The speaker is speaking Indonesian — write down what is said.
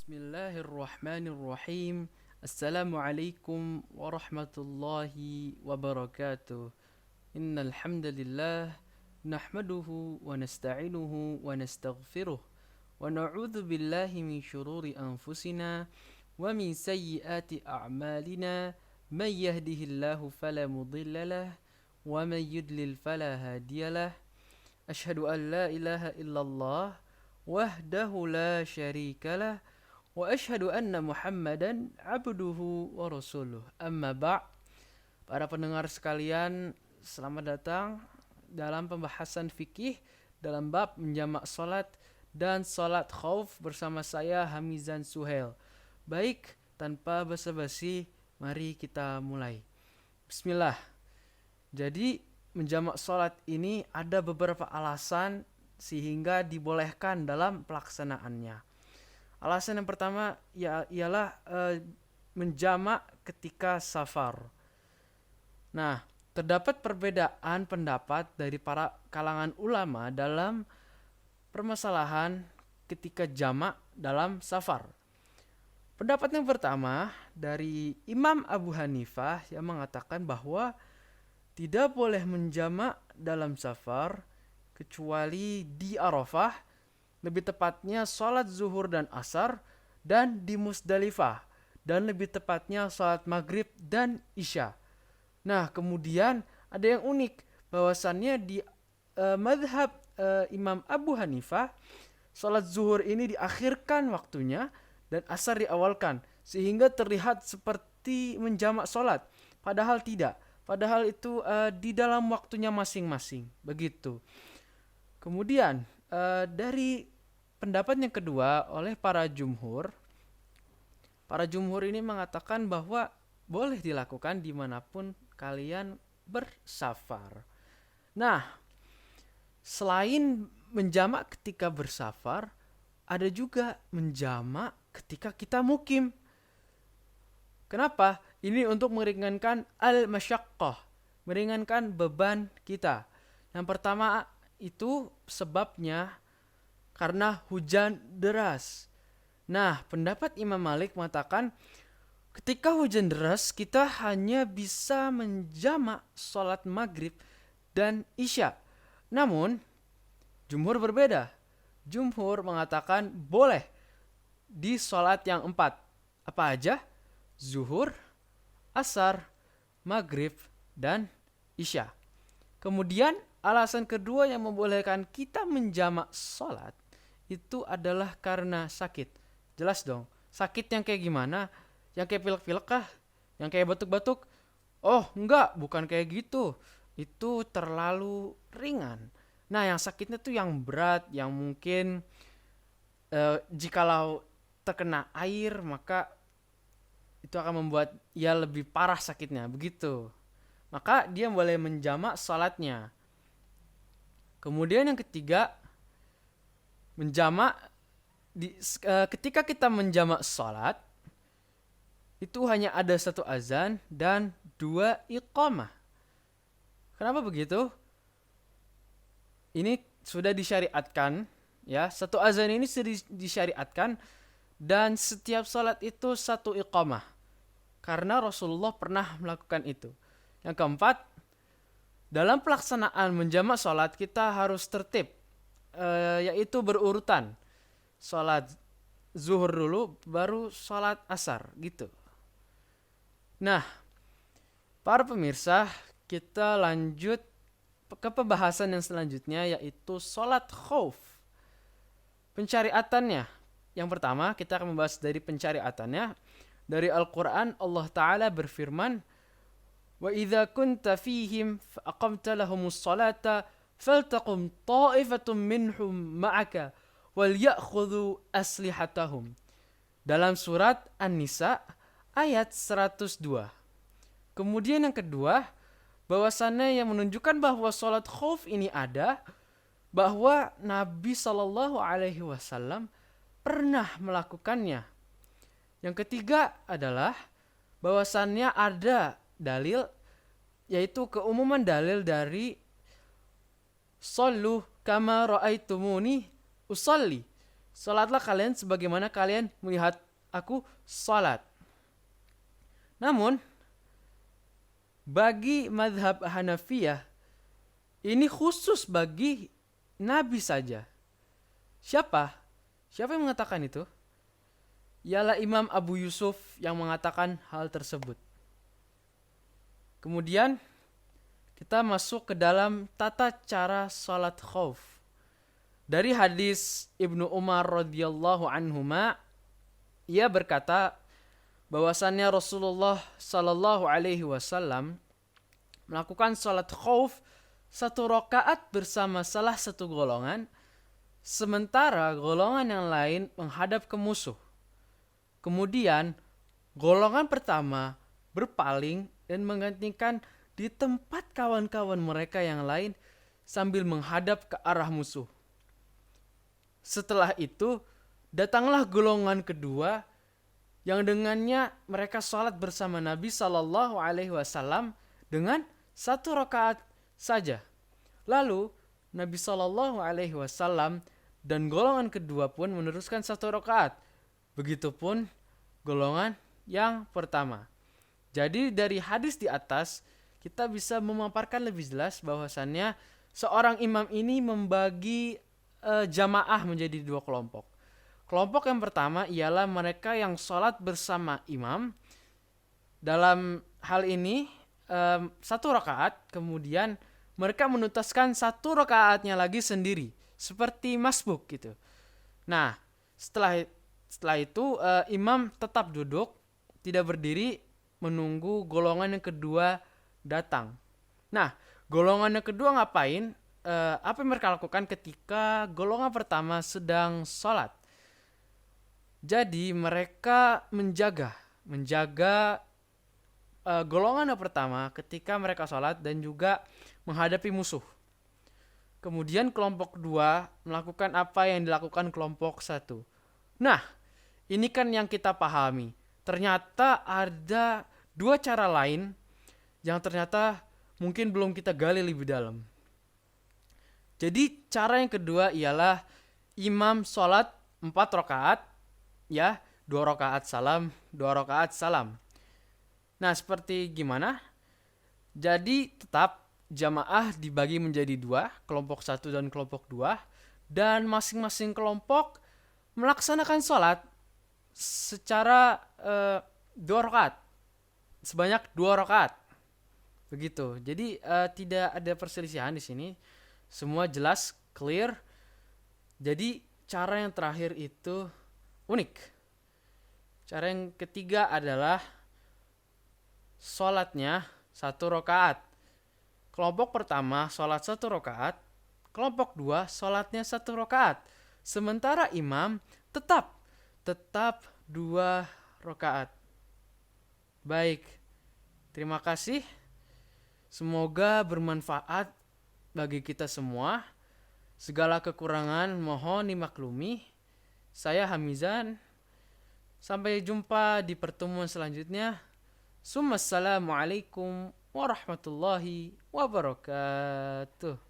Bismillahirrahmanirrahim. Assalamualaikum warahmatullahi wabarakatuh. Innal hamdalillah nahmaduhu wa nasta'inuhu wa nastaghfiruh wa na'udzu billahi min shururi anfusina wa min sayyiati a'malina. Man yahdihillahu fala mudhillalah wa man yudlil fala hadiyalah. Ashhadu an la ilaha illallah wahdahu la syarikalah wa ashhadu anna Muhammadan abduhu wa rasuluh. Amma ba'. Para pendengar sekalian, selamat datang dalam pembahasan fikih dalam bab menjamak salat dan salat khauf bersama saya Hamizan Suhail. Baik, tanpa basa-basi, mari kita mulai. Bismillah. Jadi menjamak salat ini ada beberapa alasan sehingga dibolehkan dalam pelaksanaannya. Alasan yang pertama ialah menjamak ketika safar. Nah, terdapat perbedaan pendapat dari para kalangan ulama dalam permasalahan ketika jamak dalam safar. Pendapat yang pertama dari Imam Abu Hanifah yang mengatakan bahwa tidak boleh menjamak dalam safar kecuali di Arafah, lebih tepatnya sholat zuhur dan asar, dan di Musdalifah, dan lebih tepatnya sholat maghrib dan isya. Nah, kemudian ada yang unik, bahwasannya di madhab Imam Abu Hanifah, sholat zuhur ini diakhirkan waktunya dan asar diawalkan, sehingga terlihat seperti menjamak sholat, padahal tidak. Padahal itu di dalam waktunya masing-masing, begitu. Kemudian dari pendapat yang kedua oleh para jumhur ini mengatakan bahwa boleh dilakukan dimanapun kalian bersafar. Nah, selain menjamak ketika bersafar, ada juga menjamak ketika kita mukim. Kenapa? Ini untuk meringankan al-masyaqqah, meringankan beban kita. Yang pertama itu sebabnya karena hujan deras. Nah, pendapat Imam Malik mengatakan ketika hujan deras kita hanya bisa menjamak sholat maghrib dan isya. Namun, jumhur berbeda. Jumhur mengatakan boleh di sholat yang 4. Apa aja? Zuhur, asar, maghrib, dan isya. Kemudian alasan kedua yang membolehkan kita menjamak sholat itu adalah karena sakit. Jelas dong, sakit yang kayak gimana? Yang kayak pilek-pilek kah? Yang kayak batuk-batuk? Oh enggak, bukan kayak gitu. Itu terlalu ringan. Nah, yang sakitnya tuh yang berat, yang mungkin jikalau terkena air maka itu akan membuat ia lebih parah sakitnya, begitu. Maka dia boleh menjamak salatnya. Kemudian yang ketiga, menjamak ketika kita menjamak salat itu hanya ada satu azan dan 2 iqamah. Kenapa begitu? Ini sudah disyariatkan, ya. Satu azan ini sudah disyariatkan dan setiap salat itu 1 iqamah. Karena Rasulullah pernah melakukan itu. Yang keempat, dalam pelaksanaan menjamak sholat kita harus tertib, yaitu berurutan. Sholat zuhur dulu, baru sholat asar, gitu. Nah, para pemirsa, kita lanjut ke pembahasan yang selanjutnya, yaitu sholat khauf. Pencariatannya. Yang pertama, kita akan membahas dari pencariatannya. Dari Al-Quran, Allah Ta'ala berfirman, وَإِذَا كُنْتَ فِيهِمْ فَأَقَمْتَ لَهُمُ الصَّلَاةَ فَلْتَقُمْ طَائِفَةٌ مِّنْهُمْ مَعَكَ وَلْيَأْخُذُوا أَسْلِحَتَهُمْ. Dalam surat An-Nisa ayat 102. Kemudian yang kedua, bahwasannya yang menunjukkan bahwa sholat khauf ini ada, bahwa Nabi SAW pernah melakukannya. Yang ketiga adalah bahwasannya ada dalil, yaitu keumuman dalil dari Sallu kama ra'aitumuni usalli. Salatlah kalian sebagaimana kalian melihat aku salat. Namun, bagi madhab Hanafiyah, ini khusus bagi Nabi saja. Siapa? Siapa yang mengatakan itu? Ialah Imam Abu Yusuf yang mengatakan hal tersebut. Kemudian, kita masuk ke dalam tata cara salat khauf. Dari hadis Ibnu Umar radhiyallahu anhuma, ia berkata bahwasannya Rasulullah sallallahu alaihi wasallam melakukan salat khauf 1 rakaat bersama salah satu golongan, sementara golongan yang lain menghadap ke musuh. Kemudian golongan pertama berpaling dan menggantikan di tempat kawan-kawan mereka yang lain sambil menghadap ke arah musuh. Setelah itu, datanglah golongan kedua yang dengannya mereka sholat bersama Nabi Sallallahu Alaihi Wasallam dengan 1 rakaat saja. Lalu Nabi Sallallahu Alaihi Wasallam dan golongan kedua pun meneruskan 1 rakaat. Begitupun golongan yang pertama. Jadi dari hadis di atas kita bisa memaparkan lebih jelas bahwasannya seorang imam ini membagi jamaah menjadi 2 kelompok. Kelompok yang pertama ialah mereka yang sholat bersama imam. Dalam hal ini 1 rakaat, kemudian mereka menuntaskan 1 rakaatnya lagi sendiri, seperti masbuk gitu. Nah, setelah itu imam tetap duduk, tidak berdiri, menunggu golongan yang kedua datang. Nah, golongan yang kedua ngapain? Apa yang mereka lakukan ketika golongan pertama sedang sholat? Jadi mereka menjaga golongan yang pertama ketika mereka sholat dan juga menghadapi musuh. Kemudian kelompok kedua melakukan apa yang dilakukan kelompok satu. Nah, ini kan yang kita pahami. Ternyata ada 2 cara lain yang ternyata mungkin belum kita gali lebih dalam. Jadi cara yang kedua ialah imam sholat 4 rakaat, ya, 2 rakaat salam, 2 rakaat salam. Nah, seperti gimana? Jadi tetap jamaah dibagi menjadi 2, kelompok 1 dan kelompok 2, dan masing-masing kelompok melaksanakan sholat secara 2 rakaat, sebanyak 2 rakaat. Begitu. Jadi tidak ada perselisihan di sini. Semua jelas, clear. Jadi cara yang terakhir itu unik. Cara yang ketiga adalah sholatnya 1 rakaat. Kelompok pertama sholat 1 rakaat, kelompok 2 sholatnya 1 rakaat. Sementara imam tetap 2 rakaat. Baik, terima kasih. Semoga bermanfaat bagi kita semua. Segala kekurangan mohon dimaklumi. Saya Hamizan. Sampai jumpa di pertemuan selanjutnya. Assalamualaikum warahmatullahi wabarakatuh.